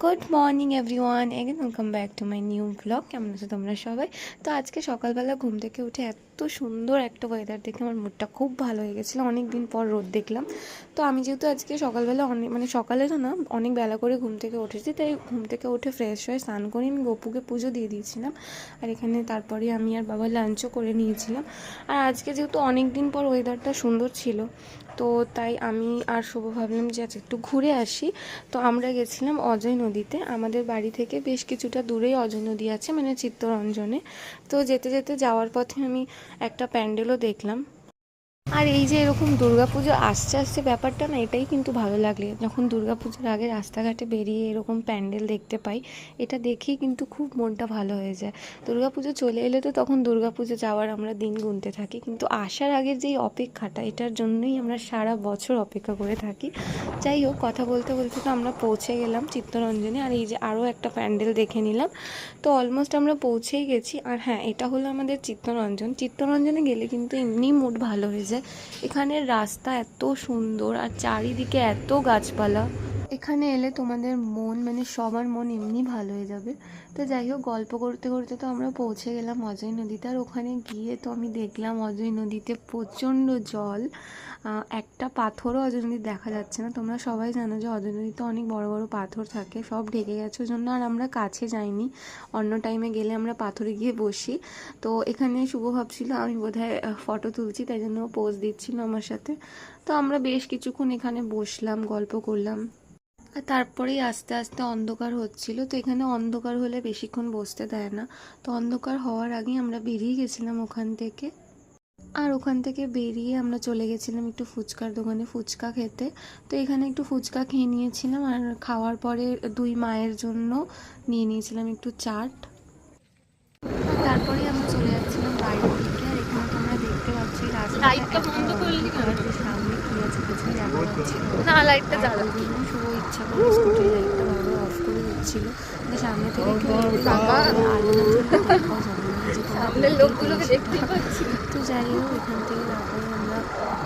Good morning everyone, again welcome back to my new blog. কেমন আছো তোমরা সবাই? তো আজকে সকালবেলা ঘুম থেকে উঠে এত সুন্দর একটা ওয়েদার দেখে আমার মুডটা খুব ভালো হয়ে গেছিলো। অনেক দিন পর রোদ দেখলাম। তো আমি যেহেতু আজকে সকালবেলা সকালে তো না, অনেক বেলা করে ঘুম থেকে উঠেছি, তাই ঘুম থেকে উঠে ফ্রেশ হয়ে স্নান করে আমি গপুকে পুজো দিয়ে দিয়েছিলাম। আর এখানে তারপরে আমি আর বাবা লাঞ্চও করে নিয়েছিলাম। আর আজকে যেহেতু অনেক দিন পর ওয়েদারটা সুন্দর ছিল, তো তাই আমি আর শুভ ভাবলাম যে আজকে একটু ঘুরে আসি। তো আমরা গেছিলাম অজয় নদীতে। আমাদের বাড়ি থেকে বেশ কিছুটা দূরেই অজয় নদী আছে, মানে চিত্তরঞ্জনে। তো যেতে যেতে যাওয়ার পথে আমি একটা প্যান্ডেলও দেখলাম। আর এই যে এরকম দুর্গাপুজো আসছে আসছে ব্যাপারটা না, এটাই কিন্তু ভালো লাগলে, যখন দুর্গাপুজোর আগে রাস্তাঘাটে বেরিয়ে এরকম প্যান্ডেল দেখতে পাই, এটা দেখেই কিন্তু খুব মনটা ভালো হয়ে যায়। দুর্গাপুজো চলে এলে তো তখন দুর্গাপুজো যাওয়ার আমরা দিন গুনতে থাকি, কিন্তু আসার আগের যেই অপেক্ষাটা, এটার জন্যই আমরা সারা বছর অপেক্ষা করে থাকি। যাই হোক, কথা বলতে বলতে তো আমরা পৌঁছে গেলাম চিত্তরঞ্জনে। আর এই যে আরও একটা প্যান্ডেল দেখে নিলাম। তো অলমোস্ট আমরা পৌঁছেই গেছি। আর হ্যাঁ, এটা হলো আমাদের চিত্তরঞ্জন। চিত্তরঞ্জনে গেলে কিন্তু এমনি মুড ভালো হয়ে যায়। এখানের রাস্তা এত সুন্দর আর চারিদিকে এত গাছপালা, এখানে এলে তোমাদের মন, মানে সবার মন এমনি ভালো হয়ে যাবে। তো যাই হোক, গল্প করতে করতে তো আমরা পৌঁছে গেলাম অজয় নদীতে। আর ওখানে গিয়ে তো আমি দেখলাম অজয় নদীতে প্রচণ্ড জল। একটা পাথরও অজয় নদী দেখা যাচ্ছে না। তোমরা সবাই জানো যে অজয় নদীতে অনেক বড় বড় পাথর থাকে, সব ঢেকে গেছে, ওই জন্য আর আমরা কাছে যাইনি। অন্য টাইমে গেলে আমরা পাথরে গিয়ে বসি। তো এখানে শুভ ভাবছিল আমি বোধহয় ফটো তুলছি, তাই জন্য পোজ দিচ্ছিল আমার সাথে। তো আমরা বেশ কিছুক্ষণ এখানে বসলাম, গল্প করলাম। আর তারপরেই আস্তে আস্তে অন্ধকার হচ্ছিল। তো এখানে অন্ধকার হলে বেশিক্ষণ বসতে দেয় না। তো অন্ধকার হওয়ার আগেই আমরা বেরিয়ে গেছিলাম ওখান থেকে। আর ওখান থেকে বেরিয়ে আমরা চলে গেছিলাম একটু ফুচকার দোকানে ফুচকা খেতে। তো এখানে একটু ফুচকা খেয়ে নিয়েছিলাম। আর খাওয়ার পরে দুই মায়ের জন্য নিয়ে নিয়েছিলাম একটু চাট। তারপরে আমরা চলে যাচ্ছিলাম বাইরের দিকে। আর এখানে তোমরা দেখতে পাচ্ছ রাস্তাটা বন্ধ করলি, সামনে কি আছে কিছু দেখা যাচ্ছে না, লাইটটা জ্বালা শুভ ইচ্ছা করে স্কুটির লাইটটা বারবার অফ করে দিচ্ছিল। সামনে থেকে সামনের লোকগুলোকে দেখতে পাচ্ছি। তো যাই হোক, এখান থেকে তারপরে আমরা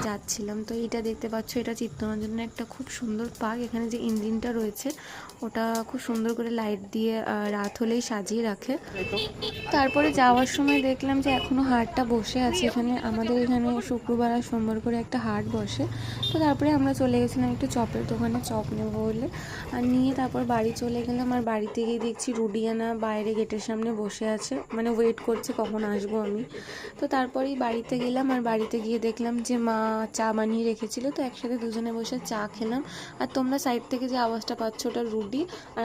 যাচ্ছিলাম। তো এইটা দেখতে পাচ্ছ, এটা চিত্তরঞ্জনের একটা খুব সুন্দর পার্ক। এখানে যে ইঞ্জিনটা রয়েছে ওটা খুব সুন্দর করে লাইট দিয়ে রাত হলেই সাজিয়ে রাখে। তারপরে যাওয়ার সময় দেখলাম যে এখনও হাটটা বসে আছে। এখানে আমাদের এখানে শুক্রবার আর সোমবার করে একটা হাট বসে। তো তারপরে আমরা চলে গেছিলাম একটু চপের দোকানে, চপ নেবো বলে। আর নিয়ে তারপর বাড়ি চলে গেলাম। আর বাড়িতে গিয়ে দেখছি রুডিয়ানা বাইরে গেটের সামনে বসে আছে, মানে ওয়েট করছে কখন আসবো আমি। তো তারপরেই বাড়িতে গেলাম। আর বাড়িতে গিয়ে দেখলাম যে মা চা বানিয়ে রেখেছিল, তো একসাথে দুজনে বসে চা খেলাম। আর তোমরা সাইড থেকে যে আওয়াজটা পাচ্ছ ওটা রুডি। আর